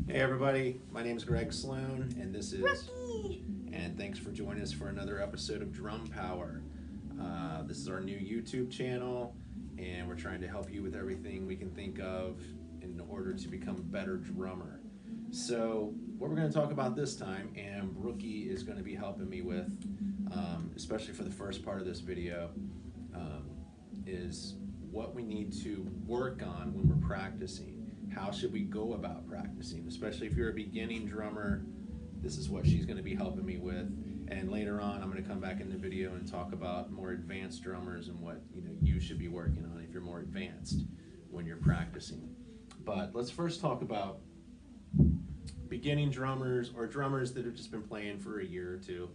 Hey everybody, my name is Greg Slone, and Rookie! and thanks for joining us for another episode of Drum Power. This is our new YouTube channel, and we're trying to help you with everything we can think of in order to become a better drummer. So, what we're going to talk about this time, and Brookie is going to be helping me with, especially for the first part of this video, is what we need to work on when we're practicing. How should we go about practicing? Especially if you're a beginning drummer, this is what she's going to be helping me with. And later on, I'm going to come back in the video and talk about more advanced drummers and what you should be working on if you're more advanced when you're practicing. But let's first talk about beginning drummers or drummers that have just been playing for a year or two,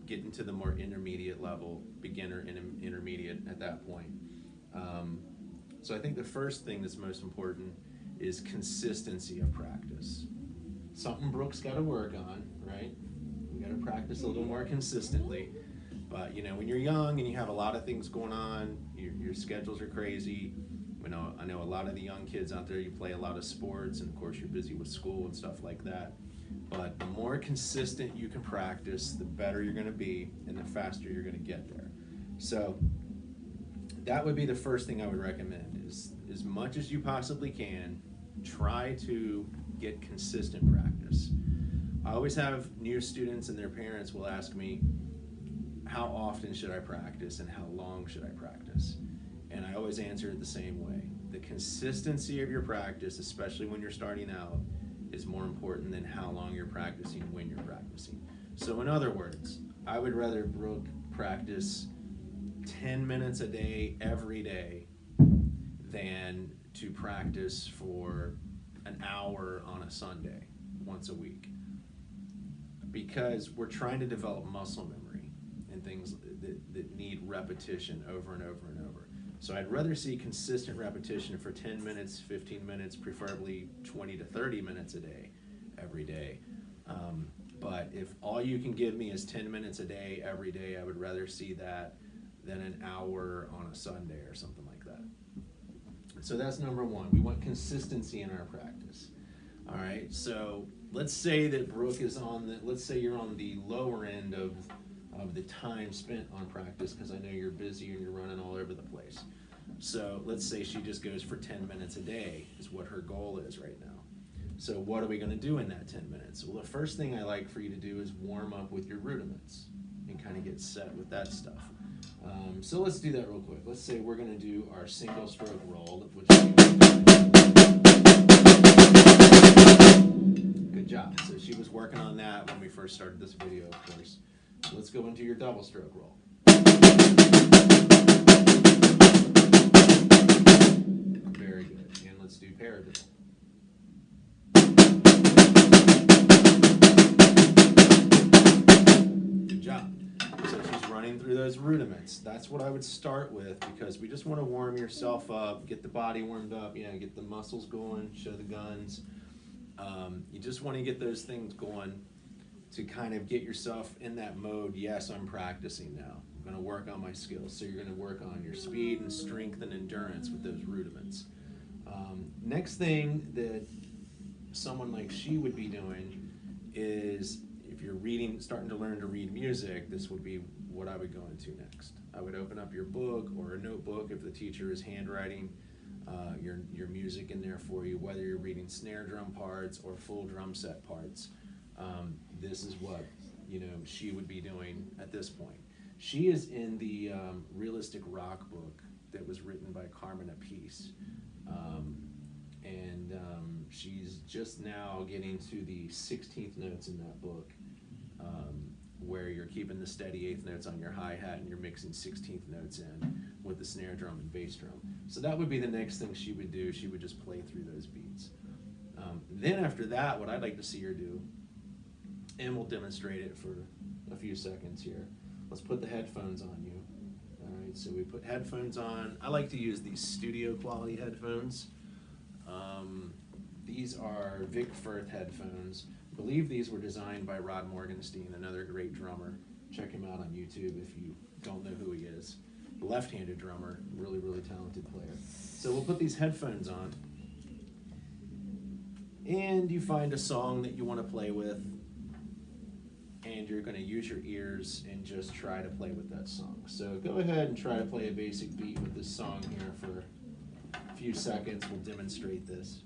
getting to the more intermediate level, beginner and intermediate at that point. So I think the first thing that's most important is consistency of practice. Something Brooke's got to work on, right? We got to practice a little more consistently. But when you're young and you have a lot of things going on, your schedules are crazy. I know a lot of the young kids out there, you play a lot of sports, and of course you're busy with school and stuff like that. But the more consistent you can practice, the better you're going to be, and the faster you're going to get there. So that would be the first thing I would recommend is, as much as you possibly can, try to get consistent practice. I always have new students and their parents will ask me, how often should I practice and how long should I practice? And I always answer it the same way. The consistency of your practice, especially when you're starting out, is more important than how long you're practicing when you're practicing. So in other words, I would rather Brooke practice 10 minutes a day every day than to practice for an hour on a Sunday once a week, because we're trying to develop muscle memory and things that need repetition over and over and over. So I'd rather see consistent repetition for 10 minutes, 15 minutes, preferably 20 to 30 minutes a day every day. But if all you can give me is 10 minutes a day every day, I would rather see that than an hour on a Sunday or something like that. So that's number one. We want consistency in our practice. All right, so let's say that Brooke is let's say you're on the lower end of the time spent on practice, because I know you're busy and you're running all over the place. So let's say she just goes for 10 minutes a day is what her goal is right now. So what are we going to do in that 10 minutes? Well, the first thing I like for you to do is warm up with your rudiments and kind of get set with that stuff. So let's do that real quick. Let's say we're going to do our single stroke roll, which good job. So she was working on that when we first started this video, of course. So let's go into your double stroke roll. Very good. And let's do paradiddle. Good job. So she's running through those rudiments. That's what I would start with, because we just want to warm yourself up, get the body warmed up, get the muscles going, show the guns. You just want to get those things going to kind of get yourself in that mode. Yes, I'm practicing now. I'm going to work on my skills. So you're going to work on your speed and strength and endurance with those rudiments. Next thing that someone like she would be doing is, if you're starting to learn to read music, this would be what I would go into next. I would open up your book or a notebook if the teacher is handwriting your music in there for you, whether you're reading snare drum parts or full drum set parts. This is what she would be doing at this point. She is in the realistic rock book that was written by Carmen Appice, and she's just now getting to the 16th notes in that book, where you're keeping the steady eighth notes on your hi-hat and you're mixing 16th notes in with the snare drum and bass drum. So that would be the next thing she would do. She would just play through those beats. Then after that, what I'd like to see her do, and we'll demonstrate it for a few seconds here. Let's put the headphones on you. All right, so we put headphones on. I like to use these studio quality headphones. These are Vic Firth headphones. I believe these were designed by Rod Morgenstein, another great drummer. Check him out on YouTube if you don't know who he is. Left-handed drummer, really, really talented player. So we'll put these headphones on. and you find a song that you want to play with, and you're going to use your ears and just try to play with that song. So go ahead and try to play a basic beat with this song here for a few seconds. We'll demonstrate this.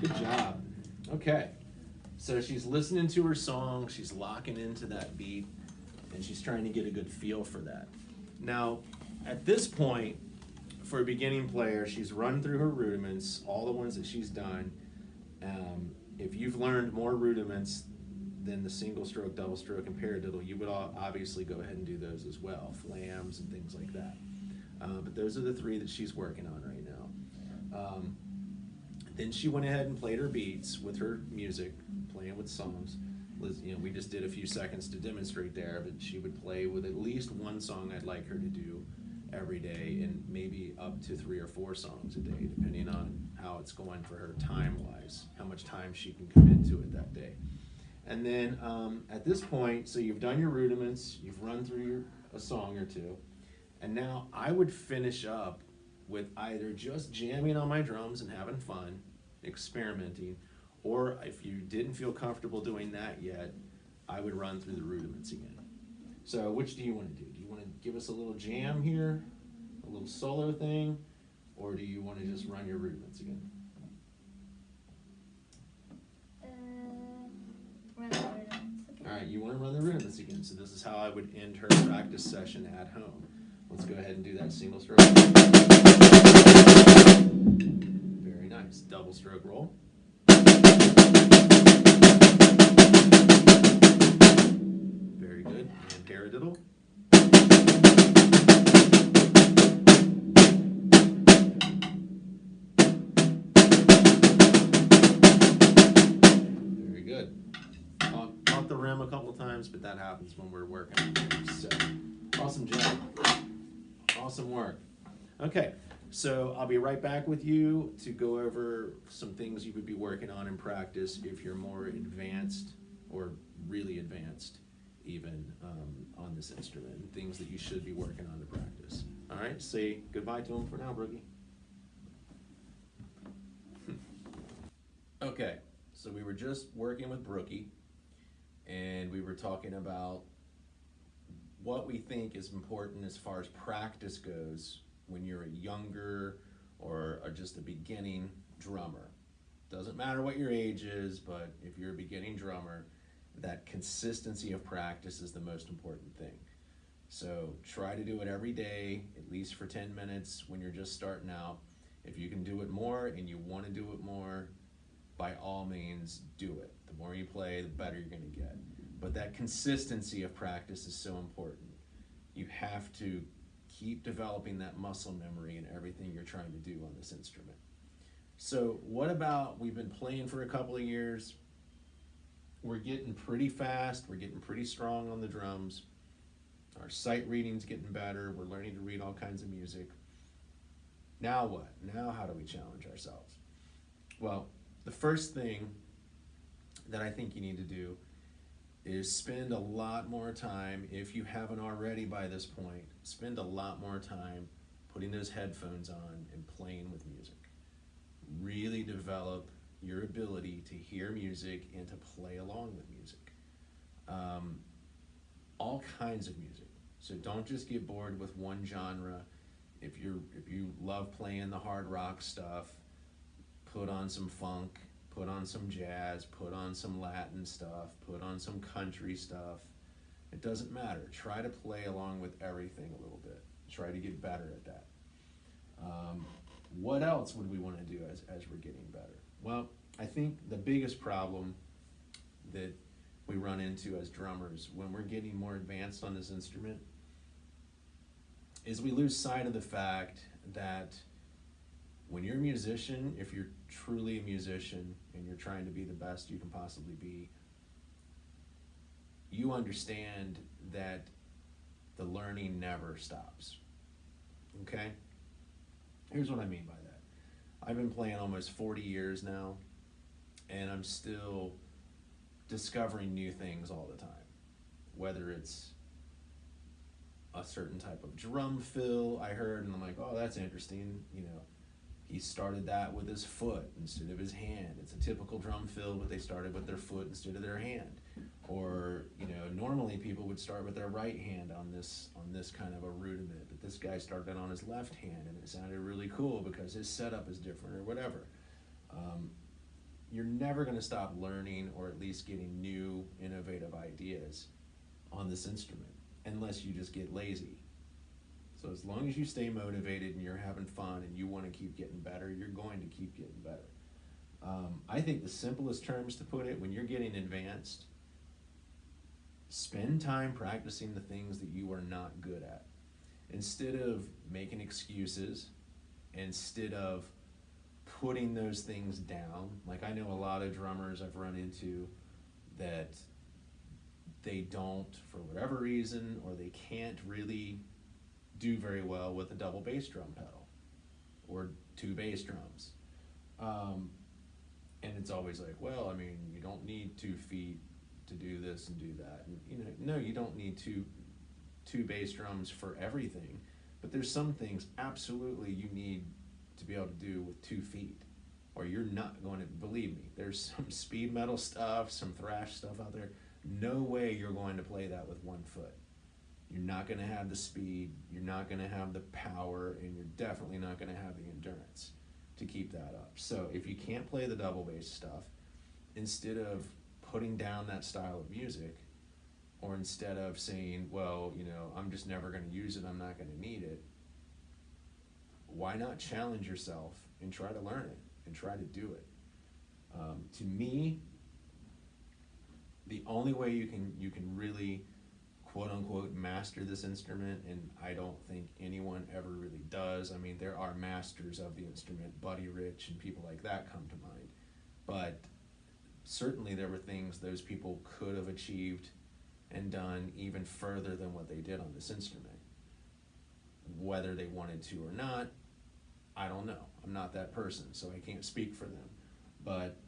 Good job. Okay, so she's listening to her song, she's locking into that beat, and she's trying to get a good feel for that. Now, at this point, for a beginning player, she's run through her rudiments, all the ones that she's done. If you've learned more rudiments than the single stroke, double stroke, and paradiddle, you would obviously go ahead and do those as well, flams and things like that. But those are the three that she's working on right now. Then she went ahead and played her beats with her music, playing with songs. You know, we just did a few seconds to demonstrate there, but she would play with at least one song I'd like her to do every day, and maybe up to 3 or 4 songs a day, depending on how it's going for her time-wise, how much time she can commit to it that day. And then at this point, so you've done your rudiments, you've run through a song or two, and now I would finish up with either just jamming on my drums and having fun, experimenting, or if you didn't feel comfortable doing that yet, I would run through the rudiments again. So which do you want to do? Do you want to give us a little jam here, a little solo thing, or do you want to just run your rudiments again? Run the rudiments again. All right, you want to run the rudiments again. So this is how I would end her practice session at home. Let's go ahead and do that single stroke. Very nice. Double stroke roll. Very good. And paradiddle. Very good. Caught the rim a couple times, but that happens when we're working. So, awesome job. Awesome work. Okay, so I'll be right back with you to go over some things you would be working on in practice if you're more advanced or really advanced even on this instrument, things that you should be working on to practice. All right, say goodbye to them for now, Brookie. Okay, so we were just working with Brookie, and we were talking about what we think is important as far as practice goes when you're a younger or just a beginning drummer. Doesn't matter what your age is, but if you're a beginning drummer, that consistency of practice is the most important thing. So try to do it every day, at least for 10 minutes when you're just starting out. If you can do it more and you want to do it more, by all means, do it. The more you play, the better you're going to get. But that consistency of practice is so important. You have to keep developing that muscle memory in everything you're trying to do on this instrument. So what about, we've been playing for a couple of years, we're getting pretty fast, we're getting pretty strong on the drums, our sight reading's getting better, we're learning to read all kinds of music. Now what? Now how do we challenge ourselves? Well, the first thing that I think you need to do is spend a lot more time, if you haven't already by this point, spend a lot more time putting those headphones on and playing with music. Really develop your ability to hear music and to play along with music. All kinds of music. So don't just get bored with one genre. If you love playing the hard rock stuff, put on some funk, put on some jazz, put on some Latin stuff, put on some country stuff. It doesn't matter. Try to play along with everything a little bit. Try to get better at that. What else would we want to do as we're getting better? Well, I think the biggest problem that we run into as drummers when we're getting more advanced on this instrument is we lose sight of the fact that when you're a musician, if you're truly a musician and you're trying to be the best you can possibly be, you understand that the learning never stops. Okay? Here's what I mean by that. I've been playing almost 40 years now, and I'm still discovering new things all the time. Whether it's a certain type of drum fill I heard, and I'm like, oh, that's interesting. You know, he started that with his foot instead of his hand. It's a typical drum fill, but they started with their foot instead of their hand. Or, you know, normally people would start with their right hand on this kind of a rudiment, but this guy started on his left hand, and it sounded really cool because his setup is different or whatever. You're never going to stop learning, or at least getting new, innovative ideas on this instrument, unless you just get lazy. So as long as you stay motivated and you're having fun and you want to keep getting better, you're going to keep getting better. I think the simplest terms to put it, when you're getting advanced, spend time practicing the things that you are not good at. Instead of making excuses, instead of putting those things down. Like, I know a lot of drummers I've run into that they don't, for whatever reason, or they can't really do very well with a double bass drum pedal or two bass drums. And it's always like, well, I mean, you don't need 2 feet to do this and do that. And, you know, no, you don't need two bass drums for everything, but there's some things absolutely you need to be able to do with 2 feet, or you're not going to, believe me, there's some speed metal stuff, some thrash stuff out there. No way you're going to play that with 1 foot. You're not going to have the speed, you're not going to have the power, and you're definitely not going to have the endurance to keep that up. So if you can't play the double bass stuff, instead of putting down that style of music, or instead of saying, well, you know, I'm just never going to use it, I'm not going to need it, why not challenge yourself and try to learn it and try to do it? To me, the only way you can really, quote unquote, master this instrument, and I don't think anyone ever really does. I mean, there are masters of the instrument, Buddy Rich and people like that come to mind, but certainly there were things those people could have achieved and done even further than what they did on this instrument. Whether they wanted to or not, I don't know. I'm not that person, so I can't speak for them. But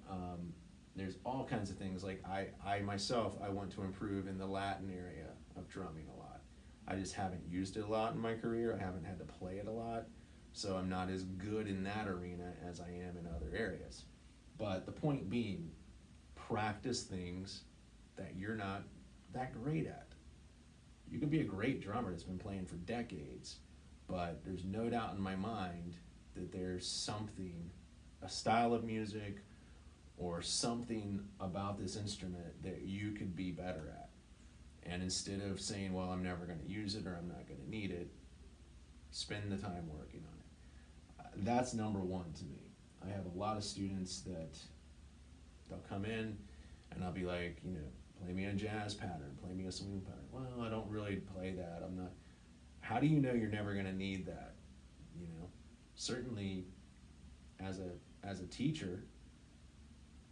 there's all kinds of things. Like I myself, I want to improve in the Latin area of drumming a lot. I just haven't used it a lot in my career. I haven't had to play it a lot, so I'm not as good in that arena as I am in other areas. But the point being, practice things that you're not that great at. You can be a great drummer that's been playing for decades, but there's no doubt in my mind that there's something, a style of music or something about this instrument that you could be better at. And instead of saying, well, I'm never going to use it or I'm not going to need it, spend the time working on it. That's number one to me. I have a lot of students that they'll come in and I'll be like, you know, play me a jazz pattern, play me a swing pattern. Well, I don't really play that. I'm not. How do you know you're never going to need that? You know, certainly as a teacher,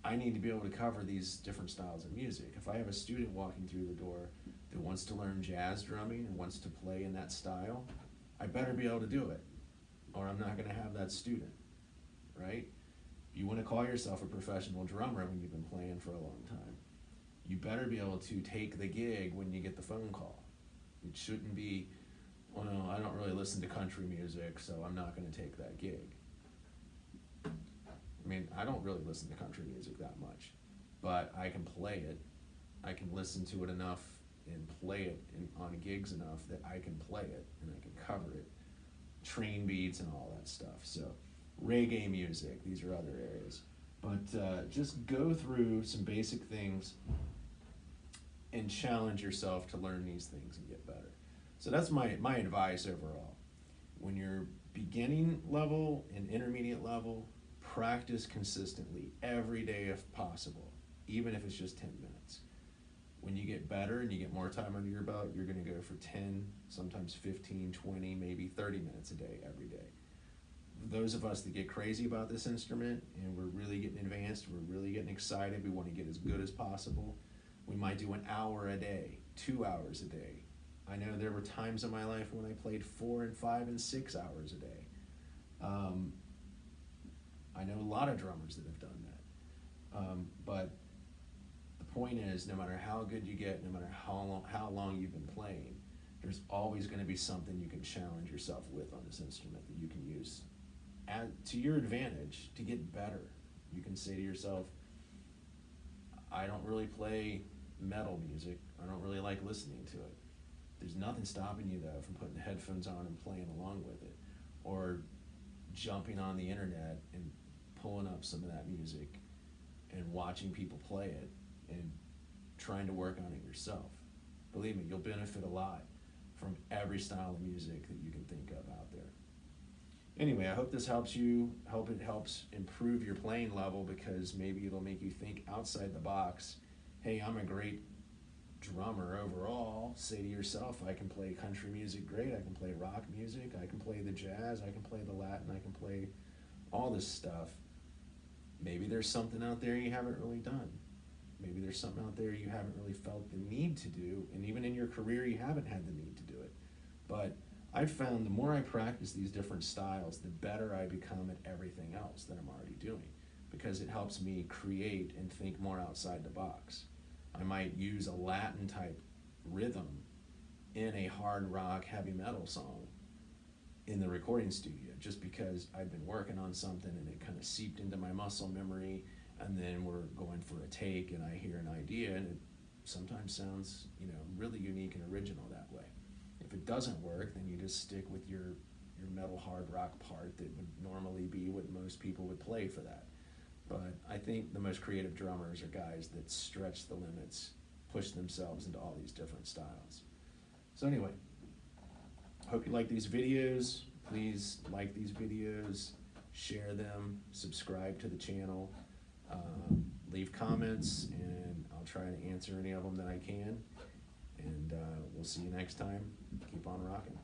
I need to be able to cover these different styles of music. If I have a student walking through the door that wants to learn jazz drumming and wants to play in that style, I better be able to do it, or I'm not going to have that student, right? You want to call yourself a professional drummer when you've been playing for a long time. You better be able to take the gig when you get the phone call. It shouldn't be, well, no, I don't really listen to country music, so I'm not going to take that gig. I mean, I don't really listen to country music that much, but I can play it. I can listen to it enough and play it on gigs enough that I can play it and I can cover it, train beats and all that stuff. So reggae music, these are other areas. But just go through some basic things and challenge yourself to learn these things and get better. So that's my advice overall. When you're beginning level and intermediate level, practice consistently every day if possible, even if it's just 10 minutes. When you get better and you get more time under your belt, you're going to go for 10, sometimes 15, 20, maybe 30 minutes a day every day. Those of us that get crazy about this instrument and we're really getting advanced, we're really getting excited, we want to get as good as possible, we might do an hour a day, 2 hours a day. I know there were times in my life when I played 4 and 5 and 6 hours a day. I know a lot of drummers that have done that. But the point is, no matter how good you get, no matter how long you've been playing, there's always going to be something you can challenge yourself with on this instrument that you can use to your advantage to get better. You can say to yourself, I don't really play metal music. I don't really like listening to it. There's nothing stopping you, though, from putting the headphones on and playing along with it, or jumping on the internet and pulling up some of that music and watching people play it and trying to work on it yourself. Believe me, you'll benefit a lot from every style of music that you can think of out there. Anyway, I hope this helps you. Hope it helps improve your playing level, because maybe it'll make you think outside the box. Hey, I'm a great drummer overall. Say to yourself, I can play country music great, I can play rock music, I can play the jazz, I can play the Latin, I can play all this stuff. Maybe there's something out there you haven't really done. Maybe there's something out there you haven't really felt the need to do, and even in your career you haven't had the need to do it. But I've found the more I practice these different styles, the better I become at everything else that I'm already doing, because it helps me create and think more outside the box. I might use a Latin type rhythm in a hard rock heavy metal song in the recording studio, just because I've been working on something and it kind of seeped into my muscle memory, and then we're going for a take and I hear an idea and it sometimes sounds, really unique and original that way. If it doesn't work, then you just stick with your metal hard rock part that would normally be what most people would play for that. But I think the most creative drummers are guys that stretch the limits, push themselves into all these different styles. So anyway, hope you like these videos. Please like these videos, share them, subscribe to the channel, leave comments, and I'll try to answer any of them that I can. And we'll see you next time. Keep on rocking.